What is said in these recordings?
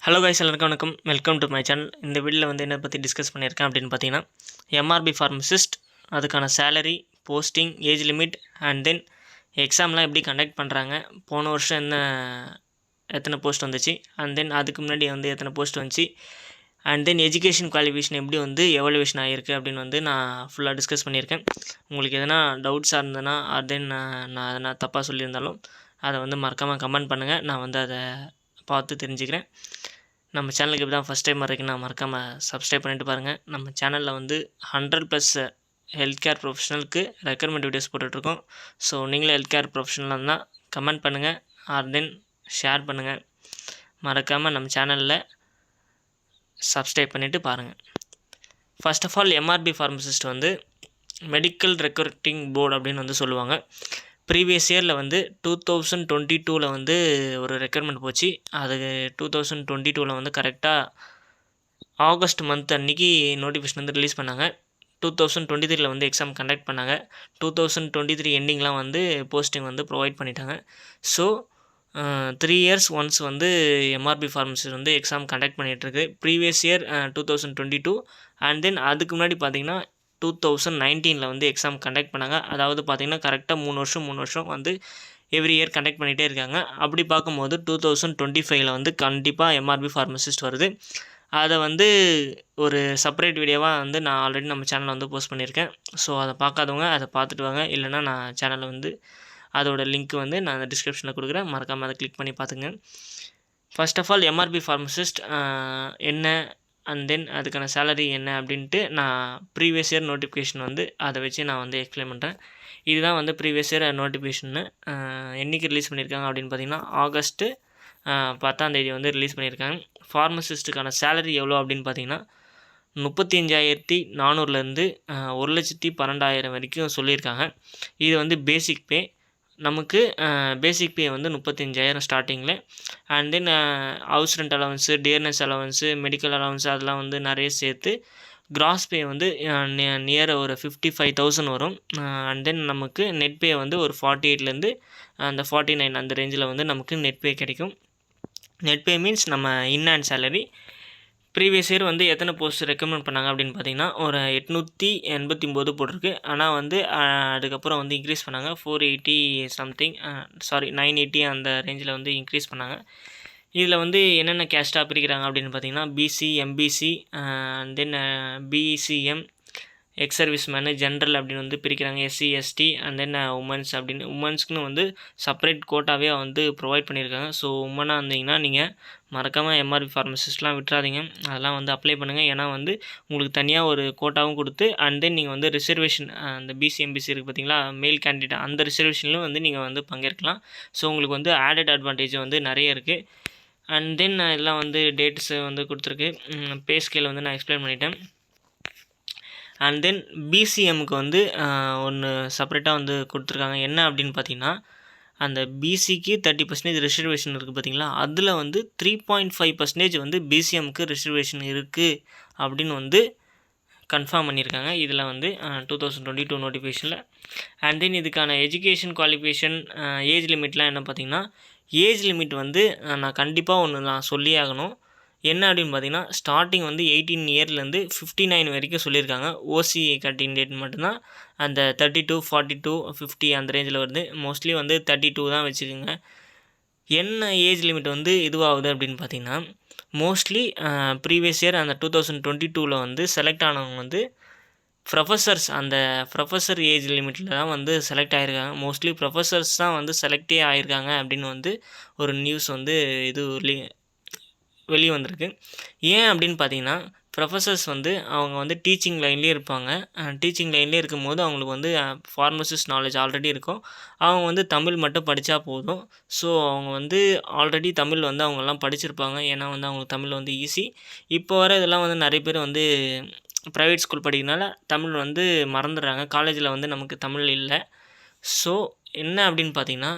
Hello guys, எல்லாருக்கும் வணக்கம். Welcome to my channel. இந்த வீடியோவில் வந்து என்ன பற்றி டிஸ்கஸ் பண்ணியிருக்கேன் அப்படின்னு பார்த்தீங்கன்னா, எம்ஆர்பி ஃபார்மசிஸ்ட் அதுக்கான salary, posting, age limit and then எக்ஸாம்லாம் எப்படி கண்டக்ட் பண்ணுறாங்க, போன வருஷம் எத்தனை போஸ்ட் வந்துச்சு, அண்ட் தென் அதுக்கு முன்னாடி வந்து எத்தனை போஸ்ட் வந்துச்சு, அண்ட் தென் எஜுகேஷன் குவாலிஃபிகேஷன் எப்படி வந்து எவாலுவேஷன் ஆகிருக்கு அப்படின்னு வந்து நான் ஃபுல்லாக டிஸ்கஸ் பண்ணியிருக்கேன். உங்களுக்கு எதனா டவுட்ஸாக இருந்ததுன்னா ஆர் தென் நான் எதனா தப்பாக சொல்லியிருந்தாலும் அதை வந்து மறக்காமல் கமெண்ட் பண்ணுங்கள். நான் வந்து அதை பார்த்து தெரிஞ்சுக்கிறேன். நம்ம சேனலுக்கு இப்போ தான் ஃபஸ்ட் டைம் வரைக்கும் நான் மறக்காமல் சப்ஸ்கிரைப் பண்ணிட்டு பாருங்கள். நம்ம சேனலில் வந்து 100+ ஹெல்த் கேர் ப்ரொஃபஷனலுக்கு ரெக்கமெண்ட் வீடியோஸ் போட்டுட்ருக்கோம். ஸோ நீங்களும் ஹெல்த் கேர் ப்ரொஃபஷனலாக இருந்தால் கமெண்ட் பண்ணுங்கள் ஆர் தென் ஷேர் பண்ணுங்கள். மறக்காமல் நம்ம சேனலில் சப்ஸ்கிரைப் பண்ணிவிட்டு பாருங்கள். First of all, MRB pharmacist வந்து மெடிக்கல் ரெக்ரூட்டிங் போர்டு அப்படின்னு வந்து சொல்லுவாங்க. ப்ரீவியஸ் இயரில் வந்து 2022 வந்து ஒரு ரெக்யர்மெண்ட் போச்சு. அது 2022 வந்து கரெக்டாக ஆகஸ்ட் மந்த் அன்றைக்கி நோட்டிஃபிகேஷன் வந்து ரிலீஸ் பண்ணாங்க. 2023 வந்து எக்ஸாம் கண்டக்ட் பண்ணாங்க. 2023 எண்டிங்லாம் வந்து போஸ்டிங் வந்து ப்ரொவைட் பண்ணிட்டாங்க. ஸோ 3 இயர்ஸ் ஒன்ஸ் வந்து எம்ஆர்பி ஃபார்மசி வந்து எக்ஸாம் கண்டக்ட் பண்ணிகிட்ருக்கு. ப்ரீவியஸ் இயர் 2022 அண்ட் தென் அதுக்கு முன்னாடி பார்த்திங்கன்னா 2019 வந்து எக்ஸாம் கண்டக்ட் பண்ணாங்க. அதாவது பார்த்திங்கன்னா கரெக்டாக 3 வருஷம் வந்து எவ்ரி இயர் கண்டக்ட் பண்ணிகிட்டே இருக்காங்க. அப்படி பார்க்கும்போது 2025 வந்து கண்டிப்பாக எம்ஆர்பி ஃபார்மசிஸ்ட் வருது. அதை வந்து ஒரு செப்பரேட் வீடியோவாக வந்து நான் ஆல்ரெடி நம்ம சேனலில் வந்து போஸ்ட் பண்ணியிருக்கேன். ஸோ அதை பார்க்காதவங்க அதை பார்த்துட்டு வாங்க. இல்லைனா நான் சேனலில் வந்து அதோட லிங்க் வந்து நான் டிஸ்கிரிப்ஷனில் கொடுக்குறேன். மறக்காமல் அதை கிளிக் பண்ணி பார்த்துங்க. First of all, MRB pharmacist என்ன அண்ட் தென் அதுக்கான சேலரி என்ன அப்படின்ட்டு நான் ப்ரீவியஸ் இயர் நோட்டிஃபிகேஷன் வந்து அதை வச்சு நான் வந்து எக்ஸ்பிளைன் பண்ணுறேன். இதுதான் வந்து ப்ரீவியஸ் இயர் நோட்டிஃபிகேஷன்னு என்றைக்கு ரிலீஸ் பண்ணியிருக்காங்க அப்படின்னு பார்த்தீங்கன்னா ஆகஸ்ட்டு 10 வந்து ரிலீஸ் பண்ணியிருக்காங்க. ஃபார்மசிஸ்ட்டுக்கான சேலரி எவ்வளோ அப்படின்னு பார்த்தீங்கன்னா 35,400லேருந்து 1,12,000 வரைக்கும் சொல்லியிருக்காங்க. இது வந்து பேசிக் பே. நமக்கு பேசிக் பே வந்து 35,000 ஸ்டார்டிங்கில். And then house rent allowance, dearness allowance, medical allowance அதெல்லாம் வந்து நிறைய சேர்த்து கிராஸ் பே வந்து நியர் ஒரு 55,000 வரும். அண்ட் தென் நமக்கு நெட் பே வந்து ஒரு 48லேருந்து அந்த 49 அந்த ரேஞ்சில் வந்து நமக்கு நெட் பே கிடைக்கும். நெட் பே மீன்ஸ் நம்ம in hand salary. Previous year வந்து எத்தனை போஸ்ட் ரெக்கமெண்ட் பண்ணாங்க அப்படின்னு பார்த்தீங்கன்னா ஒரு 889 போட்டிருக்கு. ஆனால் வந்து அதுக்கப்புறம் வந்து இன்க்ரீஸ் பண்ணாங்க. 480 சம்திங் 980 அந்த ரேஞ்சில் வந்து இன்க்ரீஸ் பண்ணாங்க. இதில் வந்து என்னென்ன கேஸ்ட்டாக பிரிக்கிறாங்க அப்படின்னு பார்த்தீங்கன்னா BC, MBC, then BCM, ex service men, general அப்படின்னு வந்து பிரிக்கிறாங்க. SC, ST and then womens அப்படின்னு. உமன்ஸ்க்குன்னு வந்து செப்பரேட் கோட்டாவே வந்து ப்ரொவைட் பண்ணியிருக்காங்க. ஸோ உமனாக இருந்தீங்கன்னா நீங்கள் மறக்காமல் எம்ஆர்பி ஃபார்மசிஸ்ட்லாம் விட்டுறாதீங்க. அதெல்லாம் வந்து அப்ளை பண்ணுங்கள். ஏன்னா வந்து உங்களுக்கு தனியாக ஒரு கோட்டாவும் கொடுத்து அண்ட் தென் நீங்கள் வந்து ரிசர்வேஷன் அந்த பிசி, எம்பிசி இருக்குது பார்த்தீங்களா, மெயில் கேண்டிடேட், அந்த ரிசர்வேஷன்லையும் வந்து நீங்கள் வந்து பங்கேற்கலாம். ஸோ உங்களுக்கு வந்து ஆடட் அட்வான்டேஜ் வந்து நிறைய இருக்குது. அண்ட் தென் எல்லாம் வந்து டேட்ஸு வந்து கொடுத்துருக்கு. பே ஸ்கேல் வந்து நான் எக்ஸ்பிளைன் பண்ணிட்டேன். அண்ட் தென் பிசிஎம்முக்கு வந்து ஒன்று செப்பரேட்டாக வந்து கொடுத்துருக்காங்க. என்ன அப்படின்னு பார்த்தீங்கன்னா, அந்த பிசிக்கு 30% ரிசர்வேஷன் இருக்குது பார்த்தீங்களா, அதில் வந்து 3.5% வந்து பிசிஎம்க்கு ரிசர்வேஷன் இருக்குது அப்படின்னு வந்து கன்ஃபார்ம் பண்ணியிருக்காங்க. இதில் வந்து 2022 நோட்டிஃபிகேஷனில். அண்ட் தென் இதுக்கான எஜுகேஷன் குவாலிஃபிகேஷன், ஏஜ் லிமிட்லாம் என்ன பார்த்தீங்கன்னா, ஏஜ் லிமிட் வந்து நான் கண்டிப்பாக ஒன்று நான் சொல்லியே ஆகணும். என்ன அப்படின்னு பார்த்தீங்கன்னா, ஸ்டார்டிங் வந்து 18 இயர்லேருந்து 59 வரைக்கும் சொல்லியிருக்காங்க. ஓசி கேண்டிடேட் மட்டும்தான் அந்த 32, 42, 50 அந்த ரேஞ்சில் வருது. மோஸ்ட்லி வந்து 32 தான் வச்சுக்கோங்க. என்ன ஏஜ் லிமிட் வந்து இதுவாகுது அப்படின்னு பார்த்தீங்கன்னா, மோஸ்ட்லி ப்ரீவியஸ் இயர் அந்த 2022 வந்து செலக்ட் ஆனவங்க வந்து ப்ரொஃபஸர்ஸ், அந்த ப்ரொஃபஸர் ஏஜ் லிமிட்டில் தான் வந்து செலக்ட் ஆகிருக்காங்க. மோஸ்ட்லி ப்ரொஃபஸர்ஸ் தான் வந்து செலக்டே ஆகிருக்காங்க அப்படின்னு வந்து ஒரு நியூஸ் வந்து வெளியே வந்திருக்கு. ஏன் அப்படின்னு பார்த்தீங்கன்னா, ப்ரொஃபஸர்ஸ் வந்து அவங்க வந்து டீச்சிங் லைன்லேயே இருப்பாங்க. டீச்சிங் லைன்லேயே இருக்கும்போது அவங்களுக்கு வந்து ஃபார்மசிஸ்ட் நாலேஜ் ஆல்ரெடி இருக்கும். அவங்க வந்து தமிழ் மட்டும் படித்தா போதும். ஸோ அவங்க வந்து ஆல்ரெடி தமிழ் வந்து அவங்கெல்லாம் படிச்சிருப்பாங்க. ஏன்னா வந்து அவங்களுக்கு தமிழ் வந்து ஈஸி. இப்போ வர இதெல்லாம் வந்து நிறைய பேர் வந்து ப்ரைவேட் ஸ்கூல் படிக்கிறதுனால தமிழ் வந்து மறந்துடுறாங்க. காலேஜில் வந்து நமக்கு தமிழ் இல்லை. ஸோ என்ன அப்படின்னு பார்த்தீங்கன்னா,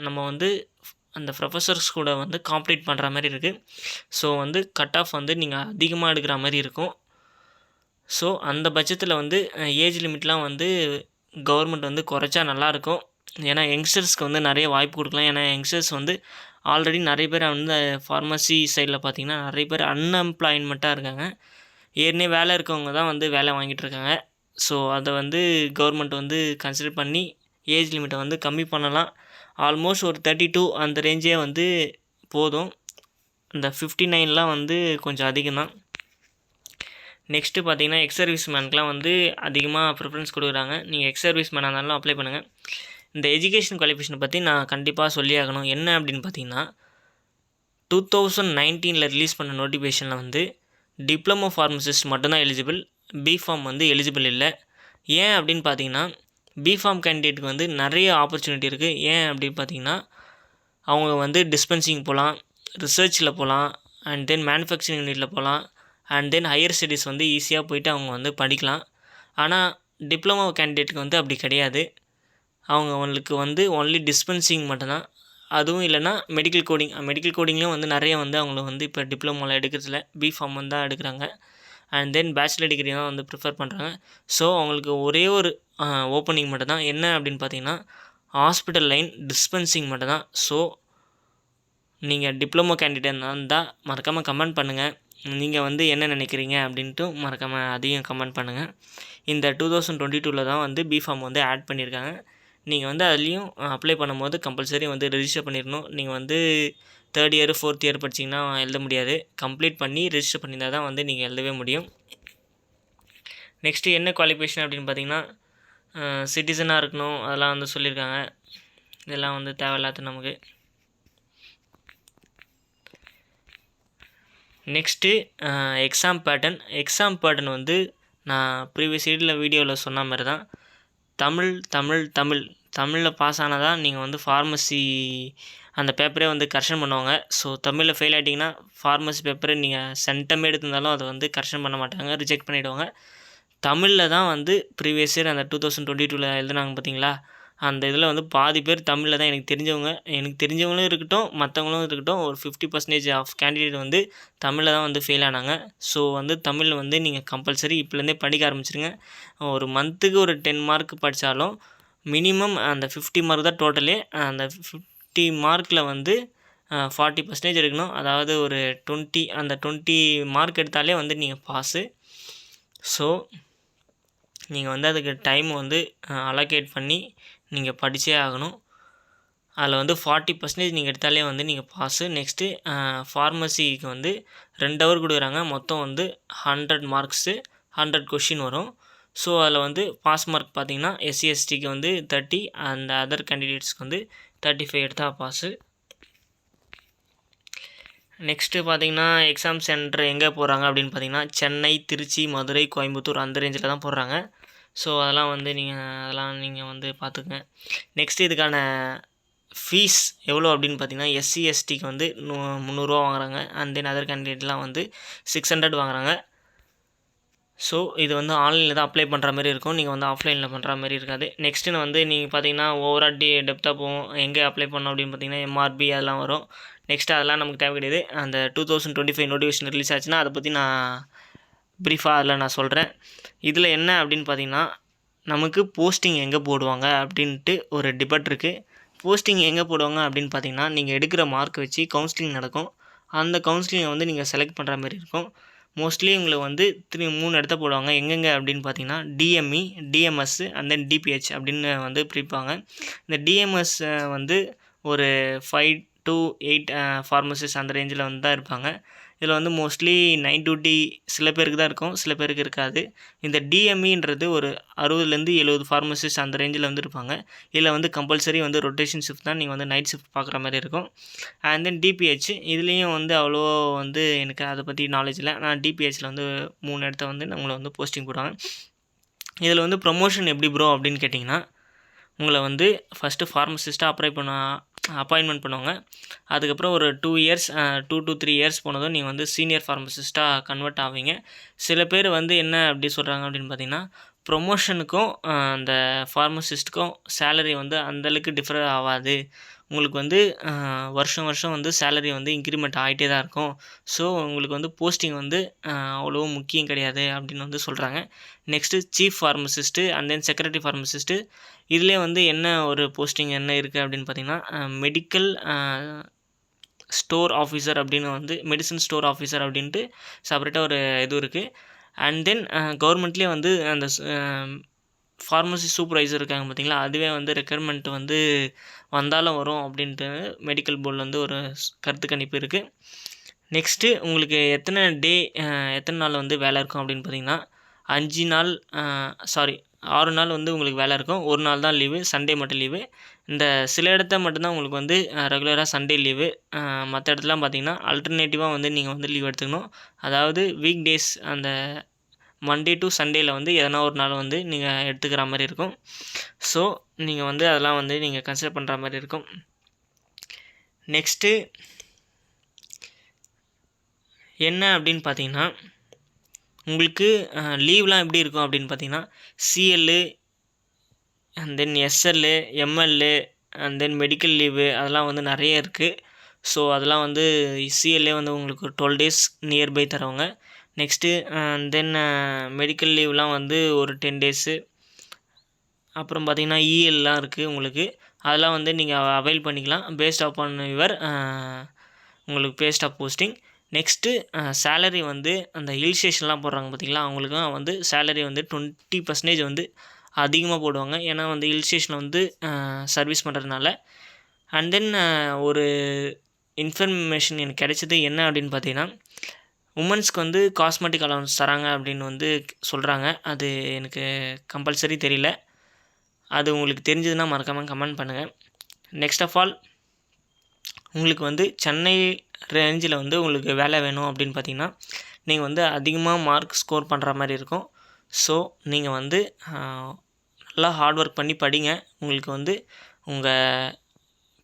நம்ம வந்து அந்த ப்ரொஃபஸர்ஸ் கூட வந்து காம்பீட் பண்ணுற மாதிரி இருக்குது. ஸோ வந்து கட் ஆஃப் வந்து நீங்கள் அதிகமாக எடுக்கிற மாதிரி இருக்கும். ஸோ அந்த பட்சத்தில் வந்து ஏஜ் லிமிட்லாம் வந்து கவர்மெண்ட் வந்து குறைச்சா நல்லாயிருக்கும். ஏன்னா யங்ஸ்டர்ஸ்க்கு வந்து நிறைய வாய்ப்பு கொடுக்கலாம். ஏன்னா யங்ஸ்டர்ஸ் வந்து ஆல்ரெடி நிறைய பேர் வந்து ஃபார்மசி சைடில் பார்த்திங்கன்னா நிறைய பேர் அன்எம்ப்ளாய்மெண்ட்டாக இருக்காங்க. ஏற்கனவே வேலை இருக்கவங்க தான் வந்து வேலை வாங்கிட்டு இருக்காங்க. ஸோ அதை வந்து கவர்மெண்ட் வந்து கன்சிடர் பண்ணி ஏஜ் லிமிட்டை வந்து கம்மி பண்ணலாம். ஆல்மோஸ்ட் ஒரு 32 அந்த ரேஞ்சே வந்து போதும். இந்த 59லாம் வந்து கொஞ்சம் அதிகம் தான். நெக்ஸ்ட்டு பார்த்தீங்கன்னா எக்ஸ் சர்வீஸ் மேனுக்குலாம் வந்து அதிகமாக ப்ரிஃபரன்ஸ் கொடுக்குறாங்க. நீங்கள் எக்ஸ் சர்வீஸ் மேனாக இருந்தாலும் அப்ளை பண்ணுங்கள். இந்த எஜுகேஷன் குவாலிஃபிகேஷனை பற்றி நான் கண்டிப்பாக சொல்லி ஆகணும். என்ன அப்படின்னு பார்த்தீங்கன்னா 2019 ரிலீஸ் பண்ண நோட்டிஃபிகேஷனில் வந்து டிப்ளமோ ஃபார்மசிஸ்ட் மட்டும்தான் எலிஜிபிள். பிஃபார்ம் வந்து எலிஜிபிள் இல்லை. ஏன் அப்படின்னு பார்த்தீங்கன்னா பிஃபார்ம் கேண்டிடேட்டுக்கு வந்து நிறைய ஆப்பர்ச்சுனிட்டி இருக்குது. ஏன் அப்படின்னு பார்த்தீங்கன்னா அவங்க வந்து டிஸ்பென்சிங் போகலாம், ரிசர்ச்சில் போகலாம், அண்ட் தென் மேனுஃபேக்சரிங் யூனிட்டில் போகலாம், அண்ட் தென் ஹையர் ஸ்டடீஸ் வந்து ஈஸியாக போயிட்டு அவங்க வந்து படிக்கலாம். ஆனால் டிப்ளமோ கேண்டிடேட்டுக்கு வந்து அப்படி கிடையாது. அவங்களுக்கு வந்து ஒன்லி டிஸ்பென்சிங் மட்டும்தான். அதுவும் இல்லைனா மெடிக்கல் கோடிங்லேயும் வந்து நிறைய வந்து அவங்கள வந்து இப்போ டிப்ளமோவில் எடுக்கிறதுல பிஃபார்ம் வந்து தான் எடுக்கிறாங்க. அண்ட் தென் பேச்சுலர் டிகிரி தான் வந்து ப்ரிஃபர் பண்ணுறாங்க. ஸோ அவங்களுக்கு ஒரே ஒரு ஓப்பனிங் மட்டும்தான். என்ன அப்படின்னு பார்த்தீங்கன்னா ஹாஸ்பிட்டல் லைன் டிஸ்பென்சிங் மட்டும்தான். ஸோ நீங்கள் டிப்ளமோ கேண்டிடேட் இருந்தால் மறக்காமல் கமெண்ட் பண்ணுங்கள். நீங்கள் வந்து என்ன நினைக்கிறீங்க அப்படின்ட்டு மறக்காமல் அதையும் கமெண்ட் பண்ணுங்கள். இந்த 2022 தான் வந்து பிஃபார்ம் வந்து ஆட் பண்ணியிருக்காங்க. நீங்கள் வந்து அதுலேயும் அப்ளை பண்ணும்போது கம்பல்சரி வந்து ரெஜிஸ்டர் பண்ணிடணும். நீங்கள் வந்து 3rd இயர் 4th இயர் படிச்சிங்கன்னா எழுத முடியாது. கம்ப்ளீட் பண்ணி ரெஜிஸ்டர் பண்ணியிருந்தால் தான் வந்து நீங்கள் எழுதவே முடியும். நெக்ஸ்ட்டு என்ன குவாலிஃபிகேஷன் அப்படின்னு பார்த்தீங்கன்னா சிட்டிசனாக இருக்கணும், அதெல்லாம் வந்து சொல்லியிருக்காங்க. இதெல்லாம் வந்து தேவையில்லாத நமக்கு. நெக்ஸ்ட்டு எக்ஸாம் பேட்டர்ன் வந்து நான் ப்ரீவியஸ் வீடியோவில் சொன்ன மாதிரி தான். தமிழில் பாஸ் ஆனால் தான் நீங்கள் வந்து ஃபார்மசி அந்த பேப்பரே வந்து கரெக்ஷன் பண்ணுவாங்க. ஸோ தமிழில் ஃபெயில் ஆகிட்டிங்கன்னா ஃபார்மசி பேப்பரை நீங்கள் சென்டமே எடுத்திருந்தாலும் அதை வந்து கரெக்ஷன் பண்ண மாட்டாங்க, ரிஜெக்ட் பண்ணிவிடுவாங்க. தமிழில் தான் வந்து ப்ரீவியஸ் இயர் அந்த 2022 எழுதுனாங்க பார்த்தீங்களா, அந்த இதில் வந்து பாதி பேர் தமிழில் தான். எனக்கு தெரிஞ்சவங்களும் இருக்கட்டும், மற்றவங்களும் இருக்கட்டும், ஒரு 50% ஆஃப் கேண்டிடேட் வந்து தமிழில் தான் வந்து ஃபெயில் ஆனாங்க. ஸோ வந்து தமிழில் வந்து நீங்கள் கம்பல்சரி இப்போலேருந்தே படிக்க ஆரம்பிச்சிருங்க. ஒரு மந்த்துக்கு ஒரு 10 மார்க் படித்தாலும் மினிமம் அந்த 50 மார்க் தான் டோட்டலே. அந்த 50 மார்க்கில் வந்து 40% எடுக்கணும். அதாவது ஒரு 20 மார்க் எடுத்தாலே வந்து நீங்கள் பாஸு. ஸோ நீங்கள் வந்து அதுக்கு டைம் வந்து அலோகேட் பண்ணி நீங்கள் படித்தே ஆகணும். அதில் வந்து 40% நீங்கள் எடுத்தாலே வந்து நீங்கள் பாஸு. நெக்ஸ்ட்டு ஃபார்மசிக்கு வந்து 2 ஹவர் கொடுக்குறாங்க. மொத்தம் வந்து 100 மார்க்ஸு, 100 கொஷின் வரும். ஸோ அதில் வந்து பாஸ் மார்க் பார்த்திங்கன்னா SC STக்கு வந்து 30, அந்த அதர் கேண்டிடேட்ஸ்க்கு வந்து 35 எடுத்தால் பாஸு. நெக்ஸ்ட்டு பார்த்திங்கன்னா எக்ஸாம் சென்டர் எங்கே போடுறாங்க அப்படின்னு பார்த்திங்கன்னா சென்னை, திருச்சி, மதுரை, கோயம்புத்தூர் அந்த ரேஞ்சில் தான் போடுறாங்க. ஸோ அதெல்லாம் நீங்கள் வந்து பார்த்துக்குங்க. நெக்ஸ்ட்டு இதுக்கான ஃபீஸ் எவ்வளோ அப்படின்னு பார்த்தீங்கன்னா SC STக்கு வந்து 300 வாங்குறாங்க. அண்ட் தென் அதர் கேண்டிடேட்லாம் வந்து 600 வாங்குறாங்க. ஸோ இது வந்து ஆன்லைனில் தான் அப்ளை பண்ணுற மாதிரி இருக்கும். நீங்கள் வந்து ஆஃப்லைனில் பண்ணுற மாதிரி இருக்காது. நெக்ஸ்ட்டு வந்து நீங்கள் பார்த்தீங்கன்னா ஓவரால் டெப்த்தாக போவோம். எங்கே அப்ளை பண்ணோம் அப்படின்னு பார்த்தீங்கன்னா MRB அதெல்லாம் வரும். நெக்ஸ்ட்டு அதெல்லாம் நமக்கு தேவை கிடையாது. அந்த 2025 நோட்டிஃபிகேஷன் ரிலீஸ் ஆச்சுன்னா அதை பற்றி நான் ப்ரீஃபாக அதில் நான் சொல்கிறேன். இதில் என்ன அப்படின்னு பார்த்தீங்கன்னா நமக்கு போஸ்டிங் எங்கே போடுவாங்க அப்படின்ட்டு ஒரு டிபேட் இருக்குது. போஸ்டிங் எங்கே போடுவாங்க அப்படின்னு பார்த்தீங்கன்னா நீங்கள் எடுக்கிற மார்க் வச்சு கவுன்சிலிங் நடக்கும். அந்த கவுன்சிலிங்கை வந்து நீங்கள் செலக்ட் பண்ணுற மாதிரி இருக்கும். மோஸ்ட்லி உங்களுக்கு வந்து 3 இடத்த போடுவாங்க. எங்கெங்கே அப்படின்னு பார்த்தீங்கன்னா DME, DMS and then DPH அப்படின்னு வந்து பிரிப்பாங்க. இந்த DMS வந்து ஒரு 5 to 8 ஃபார்மசிஸ்ட் அந்த ரேஞ்சில் வந்து தான் இருப்பாங்க. இதில் வந்து மோஸ்ட்லி நைட் டியூட்டி சில பேருக்கு தான் இருக்கும், சில பேருக்கு இருக்காது. இந்த DMEன்றது ஒரு 60லேருந்து 70 ஃபார்மசிஸ்ட் அந்த ரேஞ்சில் வந்து இருப்பாங்க. இதில் வந்து கம்பல்சரி வந்து ரொட்டேஷன் ஷிஃப்ட் தான், நீங்கள் வந்து நைட் ஷிஃப்ட் பார்க்குற மாதிரி இருக்கும். அண்ட் தென் DPH இதுலேயும் வந்து அவ்வளோ வந்து எனக்கு அதை பற்றி நாலேஜ் இல்லை. நான் DPHயில் வந்து 3 இடத்த வந்து நம்மளை வந்து போஸ்டிங் போடுவாங்க. இதில் வந்து ப்ரொமோஷன் எப்படி ப்ரோ அப்படின்னு கேட்டிங்கன்னா உங்களை வந்து ஃபஸ்ட்டு ஃபார்மசிஸ்ட்டாக அப்பாயின்மெண்ட் பண்ணுவாங்க. அதுக்கப்புறம் ஒரு 2 to 3 இயர்ஸ் போனதும் நீங்கள் வந்து சீனியர் ஃபார்மசிஸ்ட்டாக கன்வெர்ட் ஆவீங்க. சில பேர் வந்து என்ன அப்படி சொல்கிறாங்க அப்படின்னு பார்த்தீங்கன்னா ப்ரொமோஷனுக்கும் அந்த ஃபார்மசிஸ்ட்டுக்கும் சேலரி வந்து அந்தளவுக்கு டிஃபர் ஆகாது. உங்களுக்கு வந்து வருஷம் வந்து சேலரி வந்து இன்க்ரிமெண்ட் ஆகிட்டே தான் இருக்கும். ஸோ உங்களுக்கு வந்து போஸ்டிங் வந்து அவ்வளோ முக்கியம் கிடையாது அப்படின்னு வந்து சொல்கிறாங்க. Next chief pharmacist and then secretary pharmacist இதிலே வந்து என்ன ஒரு போஸ்டிங் என்ன இருக்குது அப்படின்னு பார்த்தீங்கன்னா மெடிக்கல் ஸ்டோர் ஆஃபீஸர் அப்படின்னு வந்து மெடிசன் ஸ்டோர் ஆஃபீஸர் அப்படின்ட்டு செப்பரேட்டாக ஒரு இது இருக்குது. அண்ட் தென் கவர்மெண்ட்லேயே வந்து அந்த ஃபார்மசி சூப்பர்வைசர் இருக்காங்க பார்த்தீங்களா, அதுவே வந்து ரெக்யர்மெண்ட் வந்து வந்தாலும் வரும் அப்படின்ட்டு மெடிக்கல் போர்டில் வந்து ஒரு கருத்து கணிப்பு இருக்குது. நெக்ஸ்ட்டு உங்களுக்கு எத்தனை நாள் வந்து வேலை இருக்கும் அப்படின்னு பார்த்தீங்கன்னா 6 நாள் வந்து உங்களுக்கு வேலை இருக்கும். 1 நாள் தான் லீவு, சண்டே மட்டும் லீவு. இந்த சில இடத்த மட்டும்தான் உங்களுக்கு வந்து ரெகுலராக சண்டே லீவு. மற்ற இடத்துலாம் பார்த்தீங்கன்னா அல்டர்னேட்டிவாக வந்து நீங்கள் வந்து லீவ் எடுத்துக்கணும். அதாவது வீக் டேஸ் அந்த மண்டே டு சண்டேயில் வந்து எதனா ஒரு நாள் வந்து நீங்கள் எடுத்துக்கிற மாதிரி இருக்கும். ஸோ நீங்கள் வந்து அதெல்லாம் வந்து நீங்கள் கன்சிடர் பண்ணுற மாதிரி இருக்கும். நெக்ஸ்ட்டு என்ன அப்படின்னு பார்த்தீங்கன்னா, உங்களுக்கு லீவ்லாம் எப்படி இருக்கும் அப்படின்னு பார்த்தீங்கன்னா, CL and then SL, ML and then medical leave அதெல்லாம் வந்து நிறைய இருக்குது. ஸோ அதெல்லாம் வந்து சிஎல்லே வந்து உங்களுக்கு 12 டேஸ் நியர்பை தருவாங்க. நெக்ஸ்ட்டு தென் மெடிக்கல் லீவ்லாம் வந்து ஒரு 10 டேஸு. அப்புறம் பார்த்தீங்கன்னா இஎல்லாம் இருக்குது உங்களுக்கு. அதெல்லாம் வந்து நீங்கள் அவைல் பண்ணிக்கலாம் பேஸ்ட் அப்பான் யுவர் உங்களுக்கு based of posting. Next salary வந்து அந்த ஹில் ஸ்டேஷன்லாம் போடுறாங்க பார்த்தீங்களா, அவங்களுக்கும் வந்து சேலரி வந்து 20% வந்து அதிகமாக போடுவாங்க. ஏன்னா வந்து ஹில் ஸ்டேஷனில் வந்து சர்வீஸ் பண்ணுறதுனால. அண்ட் தென் ஒரு இன்ஃபர்மேஷன் எனக்கு கிடைச்சது என்ன அப்படின்னு பார்த்தீங்கன்னா, உமன்ஸ்க்கு வந்து காஸ்மெட்டிக் அலவன்ஸ் தராங்க அப்படின்னு வந்து சொல்கிறாங்க. அது எனக்கு கம்பல்சரி தெரியல. அது உங்களுக்கு தெரிஞ்சதுன்னா மறக்காமல் கமெண்ட் பண்ணுங்கள். நெக்ஸ்ட் ஆஃப் ஆல் உங்களுக்கு வந்து சென்னை ரேஞ்சில் வந்து உங்களுக்கு வேலை வேணும் அப்படின்னு பார்த்தீங்கன்னா, நீங்கள் வந்து அதிகமாக மார்க் ஸ்கோர் பண்ணுற மாதிரி இருக்கும். ஸோ நீங்கள் வந்து நல்லா ஹார்ட் ஒர்க் பண்ணி படிங்க. உங்களுக்கு வந்து உங்கள்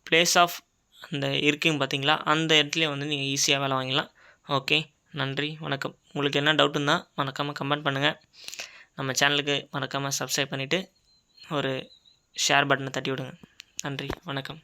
பிளேஸ் ஆஃப் அந்த இருக்குங்க பார்த்தீங்களா, அந்த இடத்துலையே வந்து நீங்கள் ஈஸியாக வேலை வாங்கிடலாம். ஓகே, நன்றி, வணக்கம். உங்களுக்கு என்ன டவுட் இருந்தால் மறக்காமல் கமெண்ட் பண்ணுங்கள். நம்ம சேனலுக்கு மறக்காமல் சப்ஸ்கிரைப் பண்ணிவிட்டு ஒரு ஷேர் பட்டனை தட்டி விடுங்க. நன்றி, வணக்கம்.